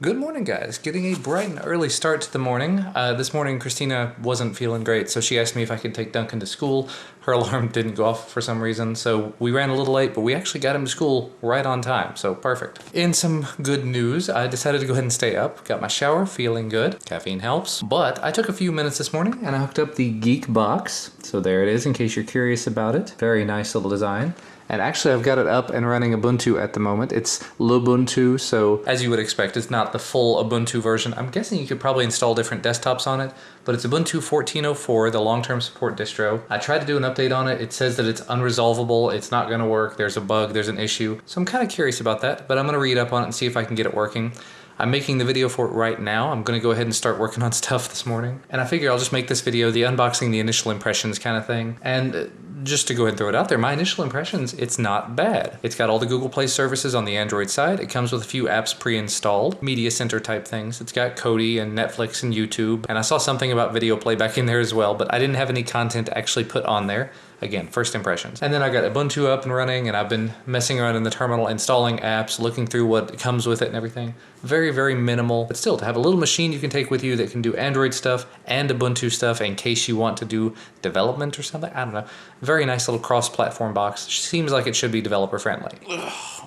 Good morning, guys. Getting a bright and early start to the morning. This morning, Christina wasn't feeling great, so she asked me if I could take Duncan to school. Her alarm didn't go off for some reason, so we ran a little late, but we actually got him to school right on time, so perfect. In some good news, I decided to go ahead and stay up. Got my shower, feeling good. Caffeine helps. But I took a few minutes this morning, and I hooked up the Geek box. So there it is, in case you're curious about it. Very nice little design. And actually, I've got it up and running Ubuntu at the moment. It's Lubuntu, so as you would expect, it's not the full Ubuntu version. I'm guessing you could probably install different desktops on it, but it's Ubuntu 14.04, the long-term support distro. I tried to do an update on it. It says that it's unresolvable. It's not going to work. There's a bug. There's an issue. So I'm kind of curious about that, but I'm going to read up on it and see if I can get it working. I'm making the video for it right now. I'm going to go ahead and start working on stuff this morning. And I figure I'll just make this video the unboxing, the initial impressions kind of thing. And just to go ahead and throw it out there, my initial impressions, it's not bad. It's got all the Google Play services on the Android side. It comes with a few apps pre-installed, media center type things. It's got Kodi and Netflix and YouTube. And I saw something about video playback in there as well, but I didn't have any content to actually put on there. Again, first impressions. And then I got Ubuntu up and running, and I've been messing around in the terminal, installing apps, looking through what comes with it and everything. Very, very minimal, but still to have a little machine you can take with you that can do Android stuff and Ubuntu stuff in case you want to do development or something. I don't know. Very nice little cross-platform box. Seems like it should be developer friendly.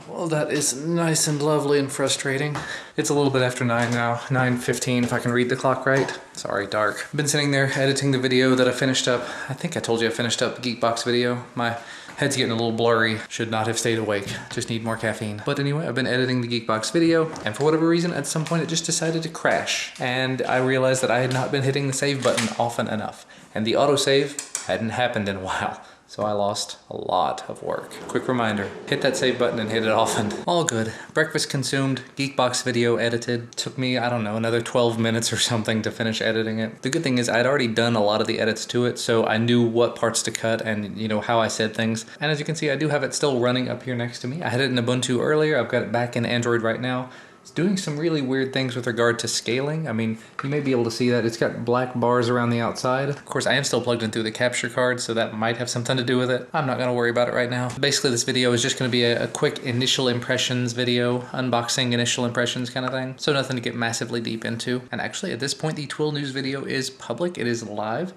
Well, that is nice and lovely and frustrating. It's a little bit after 9 now, 9:15 if I can read the clock right. Sorry, dark. I've been sitting there editing the video that I finished up. I think I told you I finished up the Geekbox video. My head's getting a little blurry. Should not have stayed awake. Just need more caffeine. But anyway, I've been editing the Geekbox video, and for whatever reason, at some point it just decided to crash. And I realized that I had not been hitting the save button often enough. And the autosave hadn't happened in a while. So I lost a lot of work. Quick reminder, hit that save button and hit it often. All good. Breakfast consumed, Geekbox video edited. Took me, I don't know, another 12 minutes or something to finish editing it. The good thing is I'd already done a lot of the edits to it, so I knew what parts to cut and, you know, how I said things. And as you can see, I do have it still running up here next to me. I had it in Ubuntu earlier. I've got it back in Android right now. It's doing some really weird things with regard to scaling. I mean, you may be able to see that. It's got black bars around the outside. Of course, I am still plugged in through the capture card, so that might have something to do with it. I'm not going to worry about it right now. Basically, this video is just going to be a quick initial impressions video, unboxing initial impressions kind of thing. So nothing to get massively deep into. And actually, at this point, the Twill News video is public. It is live.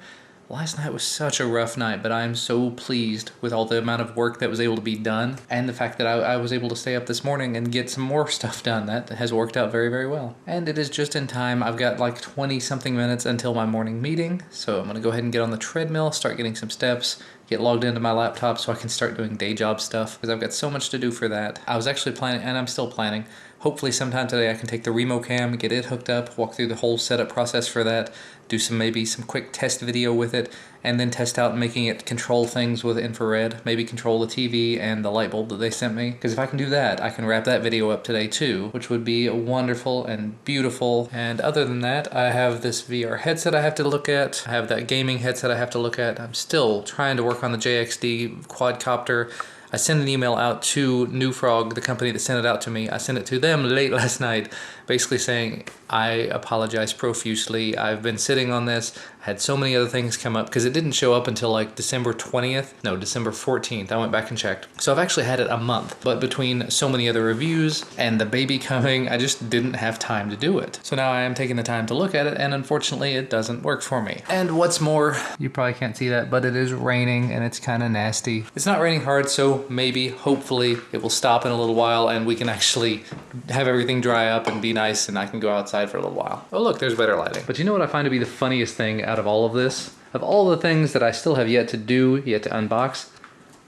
Last night was such a rough night, but I'm so pleased with all the amount of work that was able to be done and the fact that I was able to stay up this morning and get some more stuff done. That has worked out very, very well. And it is just in time. I've got like 20-something minutes until my morning meeting, so I'm going to go ahead and get on the treadmill, start getting some steps, get logged into my laptop so I can start doing day job stuff because I've got so much to do for that. I was actually planning, and I'm still planning, hopefully sometime today I can take the Remo Cam, get it hooked up, walk through the whole setup process for that, do maybe some quick test video with it, and then test out making it control things with infrared, maybe control the TV and the light bulb that they sent me. Because if I can do that, I can wrap that video up today too, which would be wonderful and beautiful. And other than that, I have this VR headset I have to look at. I have that gaming headset I have to look at. I'm still trying to work on the JXD quadcopter. I sent an email out to New Frog, the company that sent it out to me. I sent it to them late last night, basically saying, I apologize profusely. I've been sitting on this. I had so many other things come up because it didn't show up until like December 20th. No, December 14th. I went back and checked. So I've actually had it a month, but between so many other reviews and the baby coming, I just didn't have time to do it. So now I am taking the time to look at it, and unfortunately it doesn't work for me. And what's more, you probably can't see that, but it is raining and it's kind of nasty. It's not raining hard, so maybe, hopefully, it will stop in a little while and we can actually have everything dry up and be nice and I can go outside for a little while. Oh look, there's better lighting. But you know what I find to be the funniest thing out of all of this? Of all the things that I still have yet to do, yet to unbox,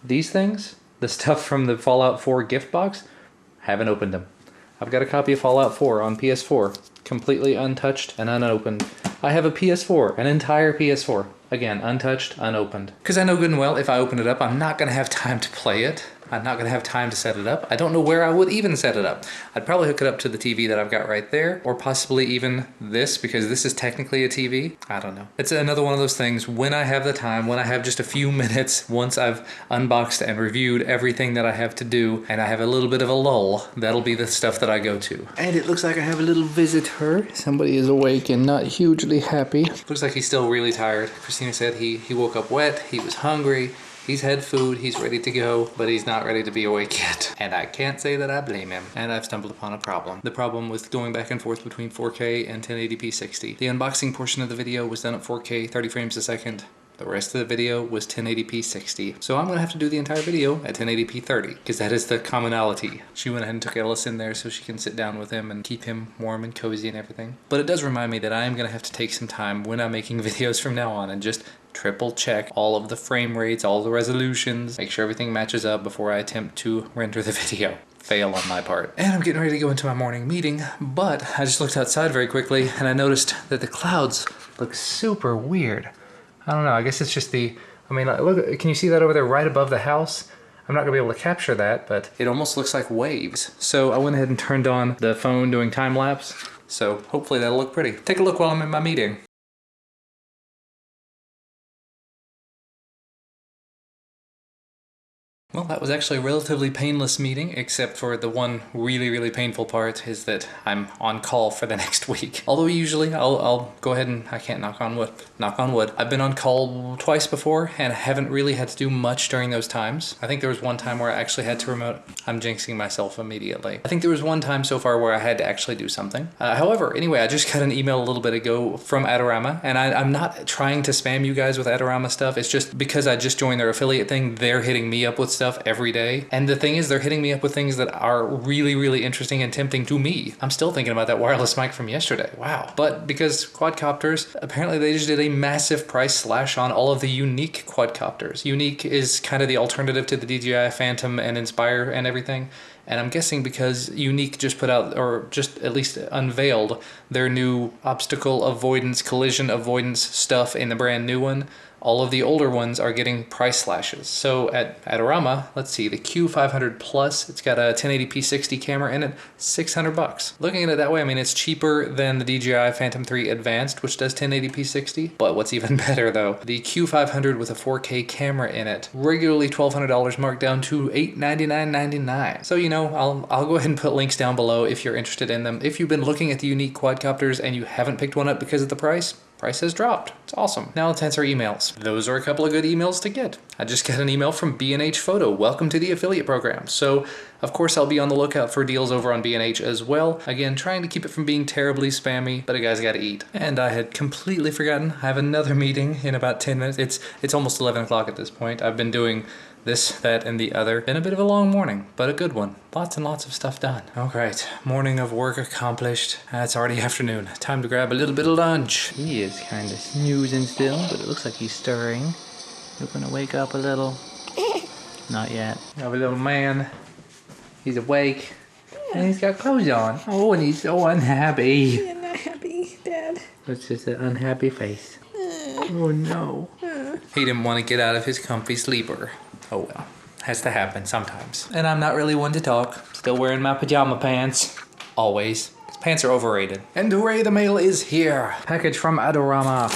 these things, the stuff from the Fallout 4 gift box, haven't opened them. I've got a copy of Fallout 4 on PS4, completely untouched and unopened. I have a PS4, an entire PS4. Again, untouched, unopened. Because I know good and well, if I open it up, I'm not going to have time to play it. I'm not going to have time to set it up. I don't know where I would even set it up. I'd probably hook it up to the TV that I've got right there, or possibly even this, because this is technically a TV. I don't know. It's another one of those things, when I have the time, when I have just a few minutes, once I've unboxed and reviewed everything that I have to do, and I have a little bit of a lull, that'll be the stuff that I go to. And it looks like I have a little visitor. Somebody is awake and not hugely happy. Looks like he's still really tired. Christina said he woke up wet, he was hungry, He's had food, he's ready to go, but he's not ready to be awake yet. And I can't say that I blame him. And I've stumbled upon a problem. The problem with going back and forth between 4K and 1080p 60. The unboxing portion of the video was done at 4K, 30 frames a second. The rest of the video was 1080p 60. So I'm gonna have to do the entire video at 1080p 30, because that is the commonality. She went ahead and took Ellis in there so she can sit down with him and keep him warm and cozy and everything. But it does remind me that I am gonna have to take some time when I'm making videos from now on and just triple check all of the frame rates, all the resolutions, make sure everything matches up before I attempt to render the video. Fail on my part. And I'm getting ready to go into my morning meeting, but I just looked outside very quickly and I noticed that the clouds look super weird. I don't know, I guess it's just the, I mean, look, can you see that over there right above the house? I'm not gonna be able to capture that, but it almost looks like waves. So I went ahead and turned on the phone doing time-lapse. So hopefully that'll look pretty. Take a look while I'm in my meeting. Well, that was actually a relatively painless meeting, except for the one really painful part is that I'm on call for the next week. Although usually I'll go ahead and, I can't knock on wood. I've been on call twice before and I haven't really had to do much during those times. I think there was one time where I actually had to remote. I'm jinxing myself immediately. I think there was one time so far where I had to actually do something. However, anyway, I just got an email a little bit ago from Adorama, and I'm not trying to spam you guys with Adorama stuff. It's just because I just joined their affiliate thing, they're hitting me up with stuff every day. And the thing is, they're hitting me up with things that are really interesting and tempting to me. I'm still thinking about that wireless mic from yesterday. Wow. But because quadcopters, apparently they just did a massive price slash on all of the Yuneec quadcopters. Yuneec is kind of the alternative to the DJI Phantom and Inspire and everything. And I'm guessing because Yuneec just put out, or just at least unveiled, their new obstacle avoidance, collision avoidance stuff in the brand new one, all of the older ones are getting price slashes. So at Adorama, let's see, the Q500 Plus, it's got a 1080p 60 camera in it, $600. Looking at it that way, I mean, it's cheaper than the DJI Phantom 3 Advanced, which does 1080p 60. But what's even better though, the Q500 with a 4K camera in it, regularly $1,200 marked down to $899.99. So, you know, I'll go ahead and put links down below if you're interested in them. If you've been looking at the Yuneec quadcopters and you haven't picked one up because of the price has dropped. It's awesome. Now let's answer emails. Those are a couple of good emails to get. I just got an email from B&H Photo. Welcome to the affiliate program. So, of course, I'll be on the lookout for deals over on B&H as well. Again, trying to keep it from being terribly spammy, but a guy's got to eat. And I had completely forgotten. I have another meeting in about 10 minutes. It's almost 11 o'clock at this point. I've been doing this, that, and the other. Been a bit of a long morning, but a good one. Lots and lots of stuff done. All right, morning of work accomplished. It's already afternoon. Time to grab a little bit of lunch. He is kind of snoozing still, but it looks like he's stirring. You're gonna wake up a little. Not yet. We have a little man. He's awake. And he's got clothes on. Oh, and he's so unhappy. You're not happy, Dad. It's just an unhappy face. Oh no. He didn't want to get out of his comfy sleeper. Oh well, has to happen sometimes. And I'm not really one to talk. Still wearing my pajama pants. Always. His pants are overrated. And hooray, the mail is here. Package from Adorama.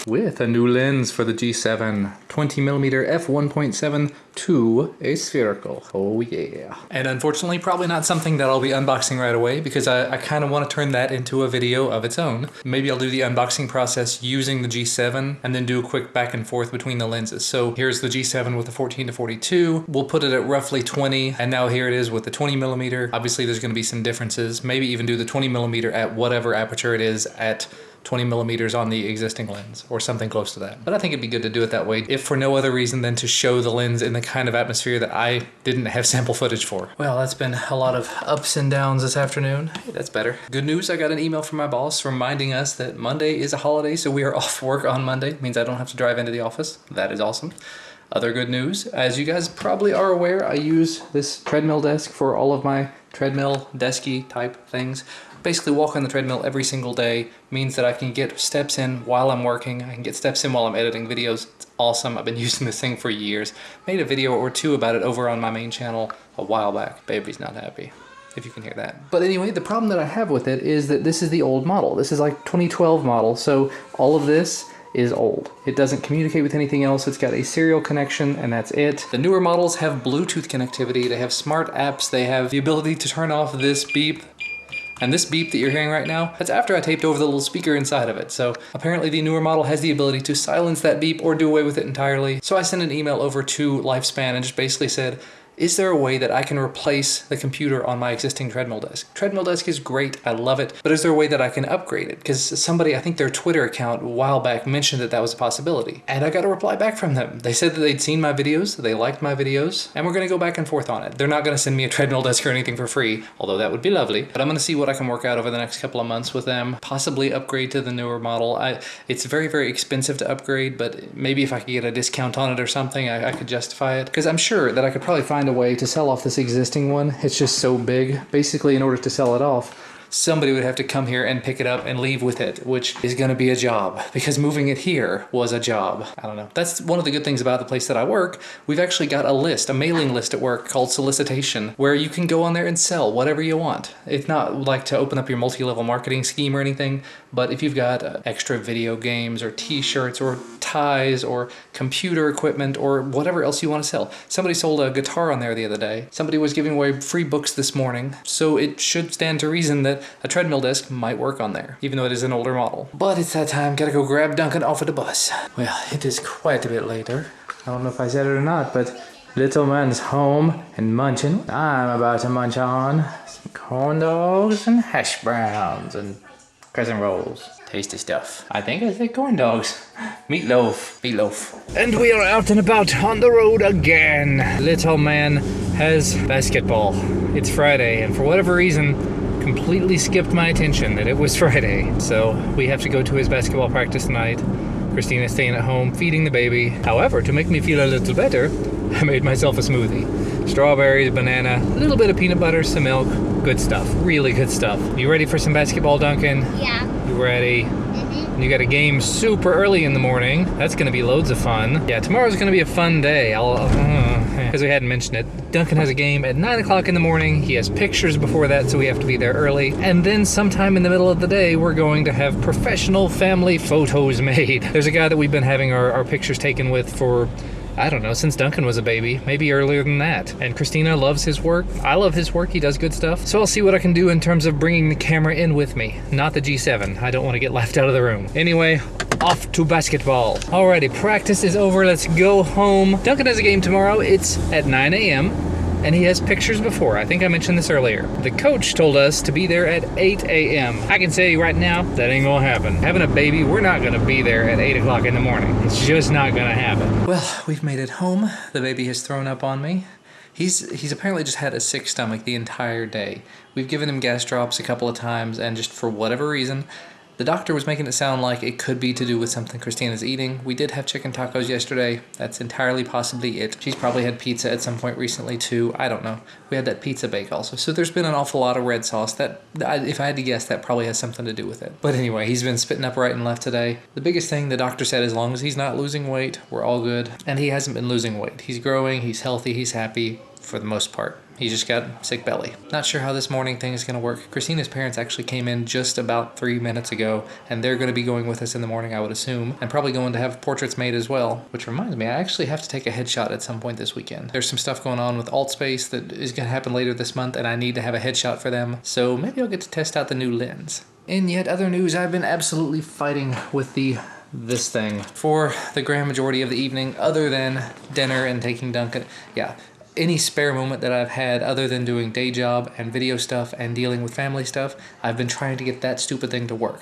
With a new lens for the G7. 20mm f1.7 to a spherical. Oh yeah. And unfortunately, probably not something that I'll be unboxing right away because I kind of want to turn that into a video of its own. Maybe I'll do the unboxing process using the G7 and then do a quick back and forth between the lenses. So here's the G7 with the 14-42. We'll put it at roughly 20, and now here it is with the 20mm. Obviously there's going to be some differences. Maybe even do the 20mm at whatever aperture it is at 20mm on the existing lens or something close to that. But I think it'd be good to do it that way, if for no other reason than to show the lens in the kind of atmosphere that I didn't have sample footage for. Well, that's been a lot of ups and downs this afternoon. Hey, that's better. Good news, I got an email from my boss reminding us that Monday is a holiday, so we are off work on Monday. It means I don't have to drive into the office. That is awesome. Other good news, as you guys probably are aware, I use this treadmill desk for all of my treadmill desky type things. Basically walk on the treadmill every single day means that I can get steps in while I'm working. I can get steps in while I'm editing videos. It's awesome. I've been using this thing for years. Made a video or two about it over on my main channel a while back. Baby's not happy, if you can hear that. But anyway, the problem that I have with it is that this is the old model. This is like 2012 model, so all of this is old. It doesn't communicate with anything else. It's got a serial connection and that's it. The newer models have Bluetooth connectivity. They have smart apps. They have the ability to turn off this beep And this beep that you're hearing right now, that's after I taped over the little speaker inside of it. So apparently the newer model has the ability to silence that beep or do away with it entirely. So I sent an email over to Lifespan and just basically said, is there a way that I can replace the computer on my existing treadmill desk? Treadmill desk is great, I love it, but is there a way that I can upgrade it? Because somebody, I think their Twitter account a while back mentioned that that was a possibility. And I got a reply back from them. They said that they'd seen my videos, they liked my videos, and we're gonna go back and forth on it. They're not gonna send me a treadmill desk or anything for free, although that would be lovely, but I'm gonna see what I can work out over the next couple of months with them, possibly upgrade to the newer model. It's very, very expensive to upgrade, but maybe if I could get a discount on it or something, I could justify it. Because I'm sure that I could probably find a way to sell off this existing one. It's just so big. Basically, in order to sell it off, somebody would have to come here and pick it up and leave with it, which is going to be a job because moving it here was a job. I don't know. That's one of the good things about the place that I work. We've actually got a list, a mailing list at work called Solicitation, where you can go on there and sell whatever you want. It's not like to open up your multi-level marketing scheme or anything, but if you've got extra video games or t-shirts or ties or computer equipment or whatever else you want to sell. Somebody sold a guitar on there the other day. Somebody was giving away free books this morning, so it should stand to reason that a treadmill desk might work on there, even though it is an older model. But it's that time, gotta go grab Duncan off of the bus. Well, it is quite a bit later. I don't know if I said it or not, but little man's home and munching. I'm about to munch on some corn dogs and hash browns and crescent rolls. Tasty stuff. I think I said corn dogs. Meatloaf. Meatloaf. And we are out and about on the road again. Little man has basketball. It's Friday, and for whatever reason, completely skipped my attention that it was Friday. So we have to go to his basketball practice tonight. Christina's staying at home feeding the baby. However, to make me feel a little better, I made myself a smoothie. Strawberries, banana, a little bit of peanut butter, some milk. Good stuff. Really good stuff. You ready for some basketball, Duncan? Yeah. You ready? You got a game super early in the morning. That's going to be loads of fun. Yeah, tomorrow's going to be a fun day. Because we hadn't mentioned it. Duncan has a game at 9 o'clock in the morning. He has pictures before that, so we have to be there early. And then sometime in the middle of the day, we're going to have professional family photos made. There's a guy that we've been having our pictures taken with for, I don't know, since Duncan was a baby, maybe earlier than that. And Christina loves his work. I love his work. He does good stuff. So I'll see what I can do in terms of bringing the camera in with me, not the G7. I don't want to get left out of the room. Anyway, off to basketball. Alrighty, practice is over. Let's go home. Duncan has a game tomorrow. It's at 9 a.m. and he has pictures before. I think I mentioned this earlier. The coach told us to be there at 8 a.m. I can tell you right now, that ain't gonna happen. Having a baby, we're not gonna be there at 8 o'clock in the morning. It's just not gonna happen. Well, we've made it home. The baby has thrown up on me. He's apparently just had a sick stomach the entire day. We've given him gas drops a couple of times, and just for whatever reason, the doctor was making it sound like it could be to do with something Christina's eating. We did have chicken tacos yesterday. That's entirely possibly it. She's probably had pizza at some point recently too. I don't know. We had that pizza bake also. So there's been an awful lot of red sauce. That, if I had to guess, that probably has something to do with it. But anyway, he's been spitting up right and left today. The biggest thing, the doctor said, as long as he's not losing weight, we're all good. And he hasn't been losing weight. He's growing, he's healthy, he's happy for the most part. He just got sick belly. Not sure how this morning thing is going to work. Christina's parents actually came in just about 3 minutes ago, and they're going to be going with us in the morning, I would assume, and probably going to have portraits made as well. Which reminds me, I actually have to take a headshot at some point this weekend. There's some stuff going on with Altspace that is going to happen later this month, and I need to have a headshot for them, so maybe I'll get to test out the new lens. In yet other news, I've been absolutely fighting with this thing for the grand majority of the evening, other than dinner and taking Duncan. Yeah. Any spare moment that I've had other than doing day job and video stuff and dealing with family stuff, I've been trying to get that stupid thing to work.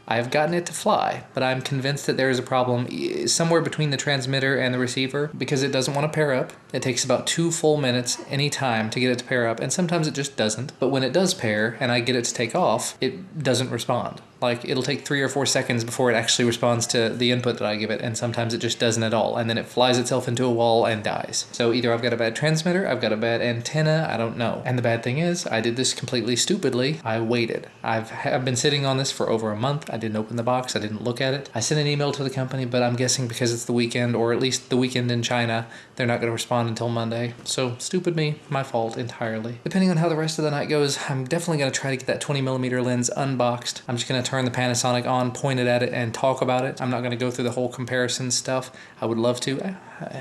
I have gotten it to fly, but I'm convinced that there is a problem somewhere between the transmitter and the receiver because it doesn't want to pair up. It takes about 2 full minutes any time to get it to pair up, and sometimes it just doesn't. But when it does pair and I get it to take off, it doesn't respond. Like, it'll take 3 or 4 seconds before it actually responds to the input that I give it, and sometimes it just doesn't at all, and then it flies itself into a wall and dies. So either I've got a bad transmitter, I've got a bad antenna, I don't know. And the bad thing is, I did this completely stupidly. I waited. I've been sitting on this for over a month. I didn't open the box, I didn't look at it. I sent an email to the company, but I'm guessing because it's the weekend, or at least the weekend in China, they're not going to respond until Monday. So stupid me, my fault entirely. Depending on how the rest of the night goes, I'm definitely going to try to get that 20mm lens unboxed. I'm just going to turn the Panasonic on, point it at it, and talk about it. I'm not going to go through the whole comparison stuff. I would love to.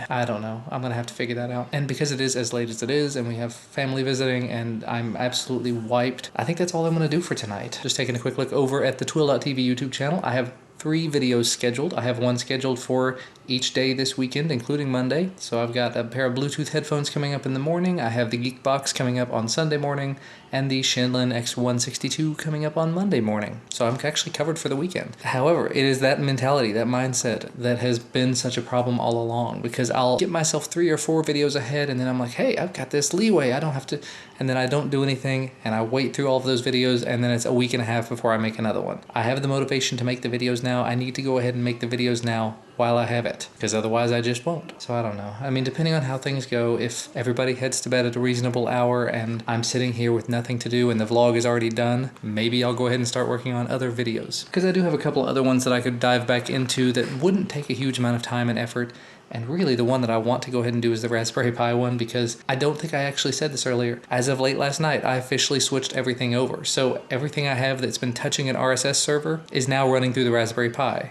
I don't know. I'm going to have to figure that out. And because it is as late as it is, and we have family visiting, and I'm absolutely wiped, I think that's all I'm going to do for tonight. Just taking a quick look over at the Twill.tv YouTube channel. I have 3 videos scheduled. I have one scheduled for each day this weekend, including Monday. So I've got a pair of Bluetooth headphones coming up in the morning. I have the Geek Box coming up on Sunday morning, and the Shinlin X162 coming up on Monday morning. So I'm actually covered for the weekend. However, it is that mentality, that mindset, that has been such a problem all along, because I'll get myself 3 or 4 videos ahead, and then I'm like, hey, I've got this leeway, I don't have to, and then I don't do anything, and I wait through all of those videos, and then it's a week and a half before I make another one. I have the motivation to make the videos now. I need to go ahead and make the videos now while I have it, because otherwise I just won't. So I don't know. I mean, depending on how things go, if everybody heads to bed at a reasonable hour and I'm sitting here with nothing to do and the vlog is already done, maybe I'll go ahead and start working on other videos. Because I do have a couple other ones that I could dive back into that wouldn't take a huge amount of time and effort. And really the one that I want to go ahead and do is the Raspberry Pi one, because I don't think I actually said this earlier. As of late last night, I officially switched everything over. So everything I have that's been touching an RSS server is now running through the Raspberry Pi.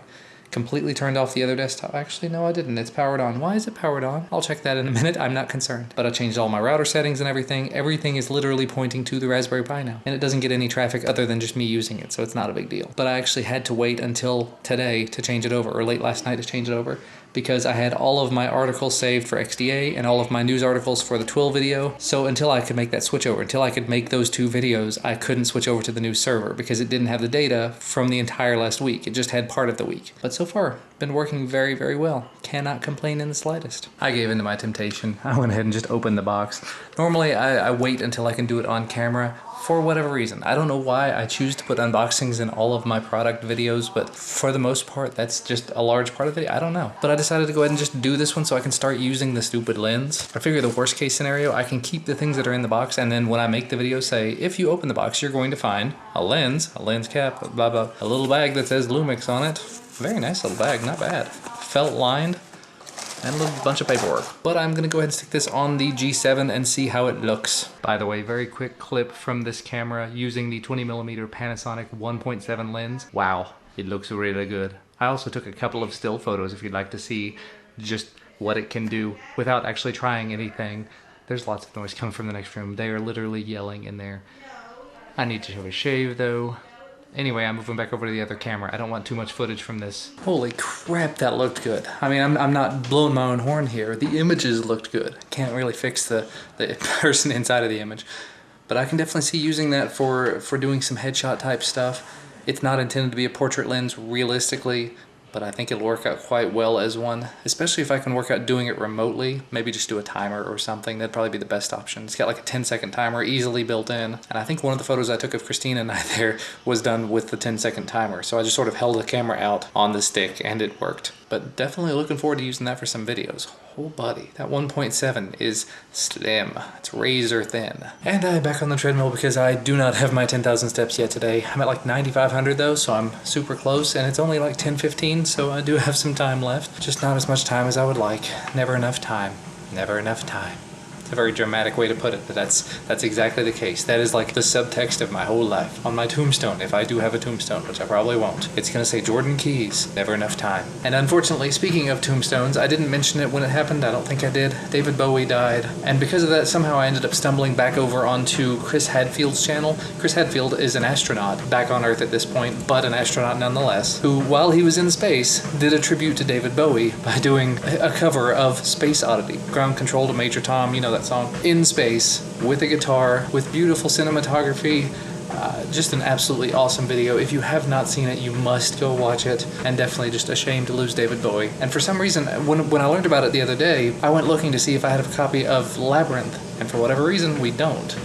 Completely turned off the other desktop. Actually, no, I didn't. It's powered on. Why is it powered on? I'll check that in a minute. I'm not concerned. But I changed all my router settings and everything. Everything is literally pointing to the Raspberry Pi now. And it doesn't get any traffic other than just me using it, so it's not a big deal. But I actually had to wait until today to change it over, or late last night to change it over, because I had all of my articles saved for XDA and all of my news articles for the Twill video. So until I could make that switch over, until I could make those 2 videos, I couldn't switch over to the new server because it didn't have the data from the entire last week. It just had part of the week. But so far, been working very, very well. Cannot complain in the slightest. I gave in to my temptation. I went ahead and just opened the box. Normally, I wait until I can do it on camera. For whatever reason. I don't know why I choose to put unboxings in all of my product videos, but for the most part, that's just a large part of the video. I don't know. But I decided to go ahead and just do this one so I can start using the stupid lens. I figure the worst case scenario, I can keep the things that are in the box, and then when I make the video say, if you open the box, you're going to find a lens cap, blah, blah, a little bag that says Lumix on it. Very nice little bag, not bad. Felt lined. And a little bunch of paperwork. But I'm gonna go ahead and stick this on the G7 and see how it looks. By the way, very quick clip from this camera using the 20mm Panasonic 1.7 lens. Wow, it looks really good. I also took a couple of still photos if you'd like to see just what it can do without actually trying anything. There's lots of noise coming from the next room. They are literally yelling in there. I need to have a shave though. Anyway, I'm moving back over to the other camera. I don't want too much footage from this. Holy crap, that looked good. I mean, I'm not blowing my own horn here. The images looked good. Can't really fix the person inside of the image. But I can definitely see using that for doing some headshot type stuff. It's not intended to be a portrait lens realistically, but I think it'll work out quite well as one, especially if I can work out doing it remotely. Maybe just do a timer or something. That'd probably be the best option. It's got like a 10-second timer easily built in. And I think one of the photos I took of Christina and I there was done with the 10-second timer. So I just sort of held the camera out on the stick and it worked. But definitely looking forward to using that for some videos. Oh buddy, that 1.7 is slim. It's razor thin. And I'm back on the treadmill because I do not have my 10,000 steps yet today. I'm at like 9,500 though, so I'm super close, and it's only like 10:15, so I do have some time left. Just not as much time as I would like. Never enough time. Never enough time. It's a very dramatic way to put it, but that's exactly the case. That is like the subtext of my whole life. On my tombstone, if I do have a tombstone, which I probably won't, it's gonna say Jordan Keyes, never enough time. And unfortunately, speaking of tombstones, I didn't mention it when it happened. I don't think I did. David Bowie died. And because of that, somehow I ended up stumbling back over onto Chris Hadfield's channel. Chris Hadfield is an astronaut back on Earth at this point, but an astronaut nonetheless, who, while he was in space, did a tribute to David Bowie by doing a cover of Space Oddity. Ground Control to Major Tom, you know that song, in space with a guitar with beautiful cinematography. Just an absolutely awesome video. If you have not seen it, you must go watch it, and definitely just a shame to lose David Bowie. And for some reason, when I learned about it the other day, I went looking to see if I had a copy of Labyrinth, and for whatever reason, we don't.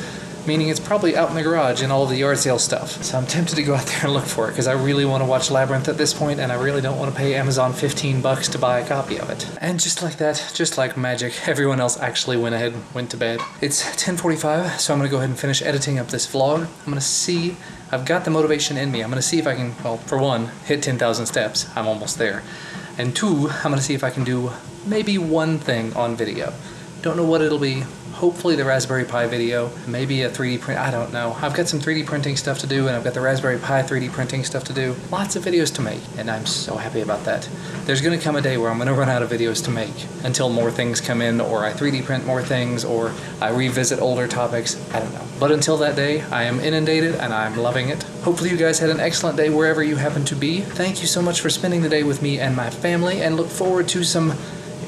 Meaning it's probably out in the garage and all of the yard sale stuff. So I'm tempted to go out there and look for it because I really want to watch Labyrinth at this point, and I really don't want to pay Amazon $15 to buy a copy of it. And just like that, just like magic, everyone else actually went ahead and went to bed. It's 10:45, so I'm going to go ahead and finish editing up this vlog. I'm going to see, I've got the motivation in me. I'm going to see if I can, well, for one, hit 10,000 steps. I'm almost there. And two, I'm going to see if I can do maybe one thing on video. Don't know what it'll be. hopefully the Raspberry Pi video, maybe a 3D print, I don't know. I've got some 3D printing stuff to do, and I've got the Raspberry Pi 3D printing stuff to do. Lots of videos to make, and I'm so happy about that. There's gonna come a day where I'm gonna run out of videos to make until more things come in, or I 3D print more things, or I revisit older topics, I don't know. But until that day, I am inundated and I'm loving it. Hopefully you guys had an excellent day wherever you happen to be. Thank you so much for spending the day with me and my family, and look forward to some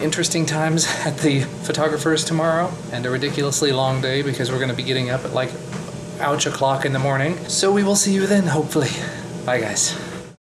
interesting times at the photographer's tomorrow, and a ridiculously long day because we're going to be getting up at like ouch o'clock in the morning. So we will see you then, hopefully. Bye guys.